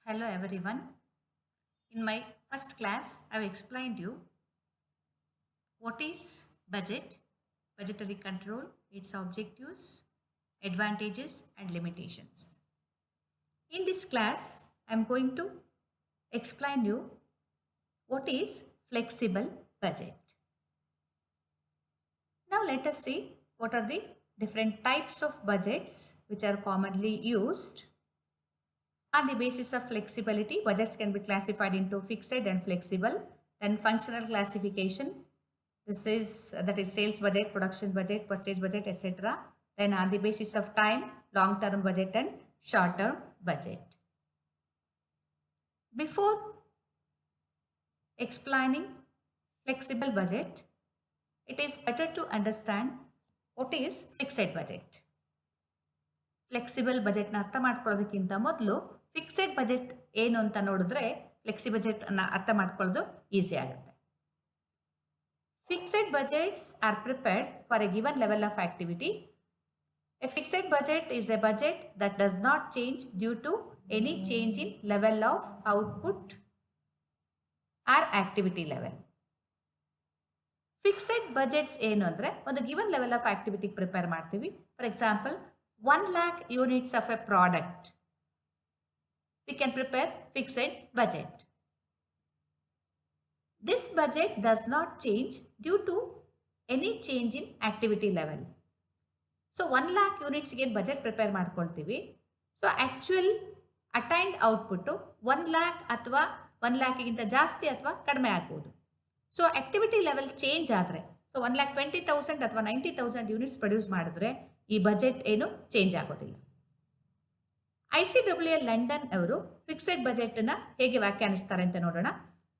Hello everyone. In my first class, I have explained you what is budget, budgetary control, its objectives, advantages and limitations. In this class, I am going to explain you what is flexible budget. Now let us see what are the different types of budgets which are commonly used. On the basis of flexibility, budgets can be classified into fixed and flexible. Then functional classification, that is sales budget, production budget, purchase budget, etc. Then on the basis of time, long-term budget and short-term budget. Before explaining flexible budget, it is better to understand what is fixed budget. Flexible ಬಜೆಟ್ನ ಅರ್ಥ ಮಾಡ್ಕೊಳ್ಳೋದಕ್ಕಿಂತ ಮೊದಲು fixed budget ಏನು ಅಂತ ನೋಡಿದ್ರೆ flexi ಬಜೆಟ್ನ ಅರ್ಥ ಮಾಡ್ಕೊಳ್ಳೋದು easy ಆಗುತ್ತೆ. Fixed budgets are prepared for a given level of activity. A fixed budget is a budget that does not change due to any change in level of output or activity level. Fixed budgets ಏನು ಅಂದರೆ ಒಂದು given level of activity prepare ಮಾಡ್ತೀವಿ. For example 1 lakh units of a product, we can prepare fixed budget. This budget does not change due to any change in activity level. So 1 lakh units ಗೆ budget prepare ಮಾಡ್ಕೊಳ್ತೀವಿ. So actual attained output 1 lakh ಅಥವಾ 1 lakh ಗಿಂತ ಜಾಸ್ತಿ ಅಥವಾ ಕಡಿಮೆ ಆಗ್ಬೋದು. So activity level change ಆದರೆ so 1,20,000 ಅಥವಾ 90,000 ಯೂನಿಟ್ಸ್ ಪ್ರೊಡ್ಯೂಸ್ ಮಾಡಿದ್ರೆ ಈ ಬಜೆಟ್ ಏನು ಚೇಂಜ್ ಆಗೋದಿಲ್ಲ. ICWL ಲಂಡನ್ ಅವರು ಫಿಕ್ಸೆಡ್ ಬಜೆಟ್ನ ಹೇಗೆ ವ್ಯಾಖ್ಯಾನಿಸ್ತಾರೆ ಅಂತ ನೋಡೋಣ.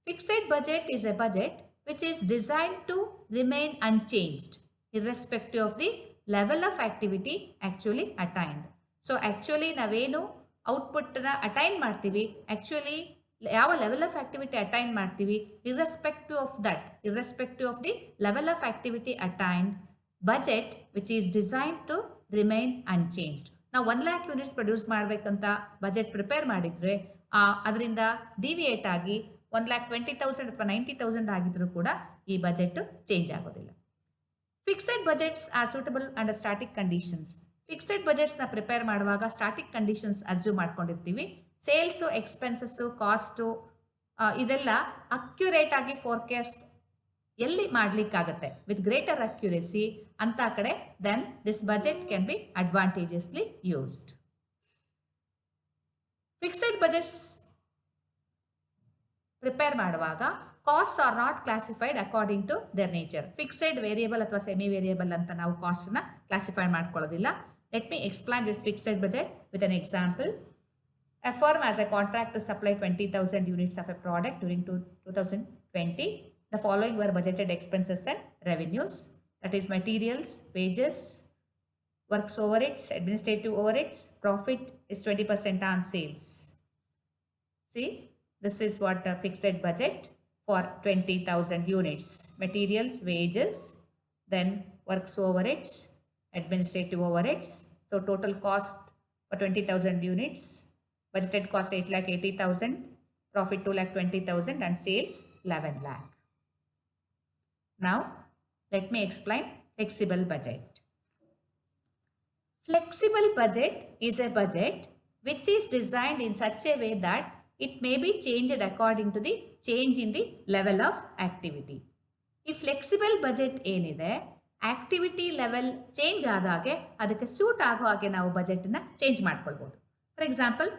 Fixed budget is a budget which is design to remain unchanged irrespective of the level of activity actually attained. So actually ನಾವೇನು ಔಟ್ಪುಟ್ನ ಅಟೈನ್ ಮಾಡ್ತೀವಿ, ಆಕ್ಚುಲಿ ಯಾವ ಲೆವೆಲ್ ಆಫ್ ಆಕ್ಟಿವಿಟಿ ಅಟೈನ್ ಮಾಡ್ತೀವಿ, irrespective of the level of activity attained, budget which is design to remain unchanged. ನಾವು 1 lakh units produce ಮಾಡಬೇಕಂತ budget prepare ಮಾಡಿದರೆ ಅದರಿಂದ deviate ಆಗಿ 1,20,000 ಅಥವಾ 90,000 ಆಗಿದ್ರೂ ಕೂಡ ಈ ಬಜೆಟ್ ಚೇಂಜ್ ಆಗೋದಿಲ್ಲ. Fixed budgets are suitable under static conditions. Fixed ಬಜೆಟ್ಸ್ನ ಪ್ರಿಪೇರ್ ಮಾಡುವಾಗ ಸ್ಟಾಟಿಕ್ ಕಂಡೀಷನ್ಸ್ ಅಸ್ಯೂಮ್ ಮಾಡ್ಕೊಂಡಿರ್ತೀವಿ. ಸೇಲ್ಸು, ಎಕ್ಸ್ಪೆನ್ಸಸ್ಸು, ಕಾಸ್ಟು ಇದೆಲ್ಲ ಅಕ್ಯುರೇಟ್ ಆಗಿ ಫೋರ್ಕಾಸ್ಟ್ ಎಲ್ಲಿ ಮಾಡಲಿಕ್ಕಾಗತ್ತೆ ವಿತ್ ಗ್ರೇಟರ್ ಅಕ್ಯುರೇಸಿ ಅಂತ ಕಡೆ then this budget can be advantageously used. Fixed budgets prepare ಮಾಡುವಾಗ cost are not classified according to their nature. Fixed variable ಅಥವಾ semi variable ಅಂತ ನಾವು ಕಾಸ್ಟ್ನ ಕ್ಲಾಸಿಫೈ ಮಾಡ್ಕೊಳ್ಳೋದಿಲ್ಲ. Let me explain this fixed budget with an example. A firm has a contract to supply 20,000 units of a product during 2020. The following were budgeted expenses and revenues. That is materials, wages, works overheads, administrative overheads. Profit is 20% on sales. See, this is what a fixed budget for 20,000 units. Materials, wages, then works overheads, administrative overheads. So total cost for 20,000 units. Budgeted cost 8,80,000, profit 2,20,000 and sales 11 lakh. Now, let me explain flexible budget. Flexible budget is a budget which is designed in such a way that it may be changed according to the change in the level of activity. ಈ flexible budget ಏನಿದೆ activity level change ಆದಾಗೆ ಅದಕ್ಕೆ suit ಆಗೋ ಹಾಗೆ ನಾವು ಬಜೆಟ್ನ change ಮಾಡ್ಕೊಳ್ಬೋದು. For example,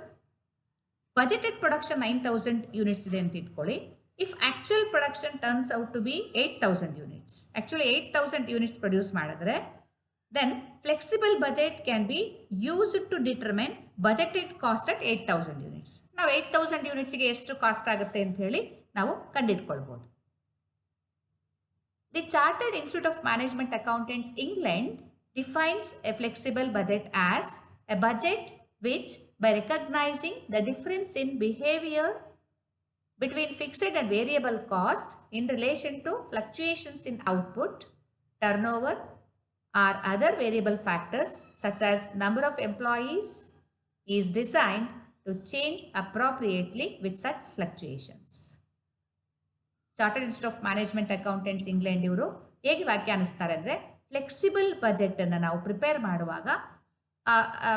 budgeted production 9,000 units ಇದೆ ಅಂತ ಇಟ್ಕೊಳ್ಳಿ. If actual production turns out to be 8,000 units, actually 8,000 units produce ಮಾಡಿದ್ರೆ then flexible budget can be used to determine budgeted cost at 8,000 units. ನಾವು 8,000 ಯೂನಿಟ್ಸ್ಗೆ ಎಷ್ಟು ಕಾಸ್ಟ್ ಆಗುತ್ತೆ ಅಂತ ಹೇಳಿ ನಾವು ಕಂಡಿಡ್ಕೊಳ್ಬೋದು. The chartered institute of management accountants England defines A flexible budget as A budget which, by recognizing the difference in behavior between fixed and variable cost in relation to fluctuations in output, turnover or other variable factors such as number of employees, is designed to change appropriately with such fluctuations. Chartered institute of management accountants England ಇವರು ಹೇಗೆ ವ್ಯಾಖ್ಯಾನಿಸ್ತಾರೆ ಅಂದರೆ, flexible budget ಅನ್ನು ನಾವು prepare ಮಾಡುವಾಗ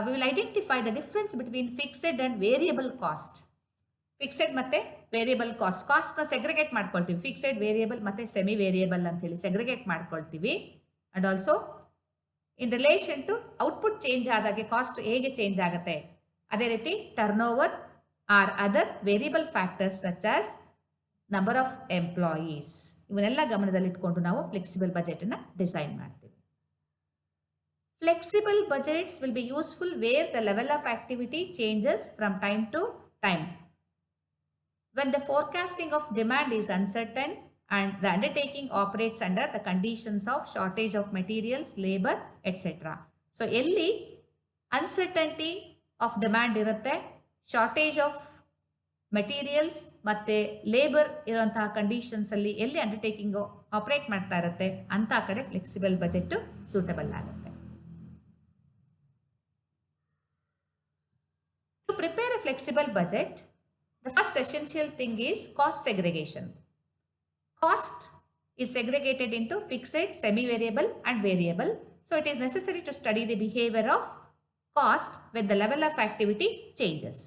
we will identify the difference between fixed and variable cost. Fixed ಮತ್ತೆ variable ಕಾಸ್ಟ್ನ segregate ಮಾಡ್ಕೊಳ್ತೀವಿ. Fixed, variable ಮತ್ತೆ ಸೆಮಿ ವೇರಿಯಬಲ್ ಅಂತ ಹೇಳಿ ಸೆಗ್ರಿಗೇಟ್ ಮಾಡ್ಕೊಳ್ತೀವಿ. And also in relation to output change ಆದಾಗೆ ಕಾಸ್ಟ್ ಹೇಗೆ ಚೇಂಜ್ ಆಗುತ್ತೆ, ಅದೇ ರೀತಿ turnover or other variable factors such as number of employees, ಇವನ್ನೆಲ್ಲ ಗಮನದಲ್ಲಿಟ್ಕೊಂಡು ನಾವು ಫ್ಲೆಕ್ಸಿಬಲ್ ಬಜೆಟ್ ಅನ್ನು ಡಿಸೈನ್ ಮಾಡ್ತೀವಿ. Flexible budgets will be useful where the level of activity changes from time to time. When the forecasting of demand is uncertain and the undertaking operates under the conditions of shortage of materials, labor, etc. So, ಎಲ್ಲಿ uncertainty of demand ಇರುತ್ತೆ, shortage of materials ಮತ್ತು labour ಇರುವಂತಹ conditions ಅಲ್ಲಿ ಎಲ್ಲಿ undertaking operate ಮಾಡ್ತಾ ಇರುತ್ತೆ ಅಂತ ಕಡೆ ಫ್ಲೆಕ್ಸಿಬಲ್ ಬಜೆಟ್ ಸೂಟಬಲ್ ಆಗುತ್ತೆ. To prepare a flexible budget, the first essential thing is cost segregation. Cost is segregated into fixed, semi-variable and variable. So it is necessary to study the behavior of cost when the level of activity changes.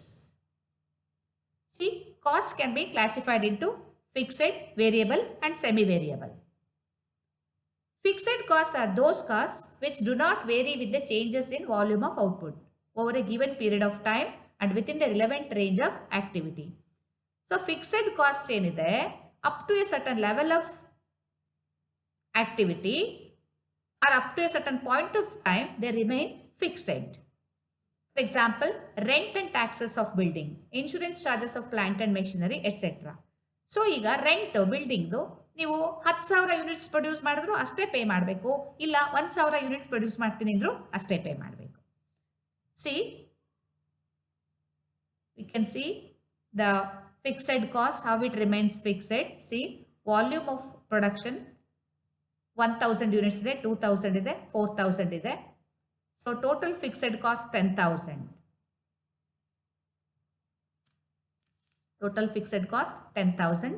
See, cost can be classified into fixed, variable and semi-variable. Fixed costs are those costs which do not vary with the changes in volume of output over a given period of time and within the relevant range of activity. So, fixed costs ಏನಿದೆ, up to a certain level of activity or up to a certain point of time, they remain fixed. For example, rent and taxes of building, insurance charges of plant and machinery, etc. So, ಈಗ rent ಬಿಲ್ಡಿಂಗ್ದು ನೀವು 10,000 units produce ಮಾಡಿದ್ರು ಅಷ್ಟೇ pay ಮಾಡಬೇಕು, ಇಲ್ಲ 1,000 unit produce ಮಾಡ್ತೀನಿ ಅಂದ್ರು ಅಷ್ಟೇ pay ಮಾಡಬೇಕು. See, we can see the fixed cost, how it remains fixed. See, volume of production 1,000 units ಇದೆ, 2,000 ಇದೆ, 4,000 ಇದೆ. So, total fixed cost 10,000. Total fixed cost 10,000.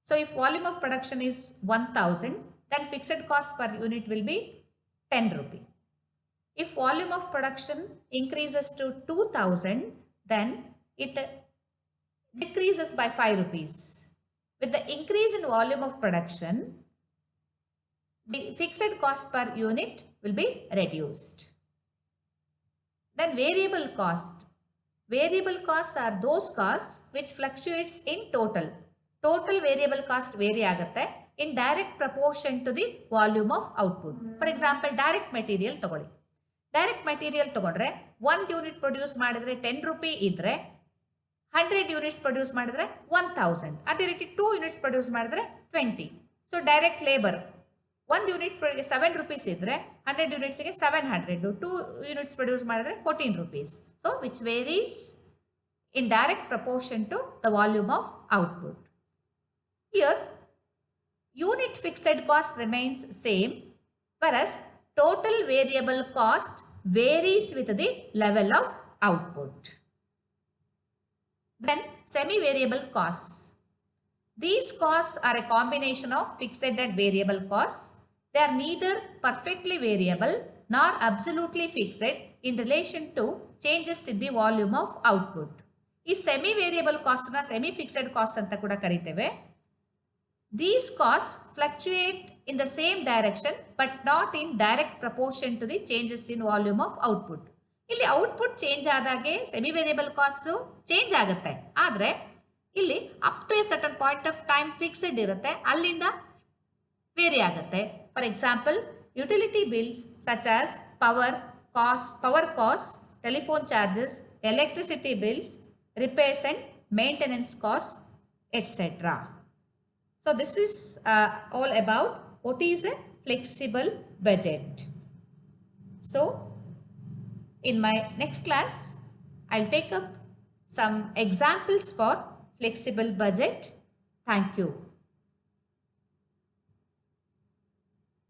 So, if volume of production is 1,000, then fixed cost per unit will be 10 rupee. If volume of production increases to 2,000, then it decreases by 5 rupees. With the increase in volume of production, the fixed cost per unit will be reduced. Then variable cost. Variable costs are those costs which fluctuates in total. Total variable cost vary ಆಗುತ್ತೆ in direct proportion to the volume of output. For example, direct material ತಗೊಳ್ಳಿ. Direct material ತಗೊಂಡ್ರೆ 1 unit produce ಮಾಡಿದ್ರೆ 10 ರೂಪಾಯಿ ಇದ್ರೆ 100 units produce ಮಾಡಿದ್ರೆ 1,000. ಅದೇ ರೀತಿ 2 units produce ಮಾಡಿದ್ರೆ 20. So direct labour 1 unit 7 rupees ಇದ್ರೆ 100 ಯೂನಿಟ್ಸ್ಗೆ 700, 2 ಯೂನಿಟ್ಸ್ ಪ್ರೊಡ್ಯೂಸ್ ಮಾಡಿದ್ರೆ 14 rupees. So which varies in direct proportion to the volume of output. Here, unit fixed cost remains same, whereas total variable cost varies with the level of output. Then, semi-variable costs. These costs are a combination of fixed and variable costs. They are neither perfectly variable nor absolutely fixed in relation to changes in the volume of output. ಈ semi variable ಕಾಸ್ಟ್ನ semi fixed cost ಅಂತ ಕೂಡ ಕರಿತೇವೆ. These cost fluctuate in the same direction but not in direct proportion to the changes in volume of output. ಇಲ್ಲಿ output change ಆದಾಗೆ semi variable cost change ಆಗುತ್ತೆ, ಆದರೆ ಇಲ್ಲಿ up to a certain point of time fixed ಇರುತ್ತೆ, ಅಲ್ಲಿಂದ vary ಆಗುತ್ತೆ. For example, utility bills such as power cost, telephone charges, electricity bills, repairs and maintenance costs, etc. So this is all about what is a flexible budget. So in my next class, I'll take up some examples for flexible budget. Thank you.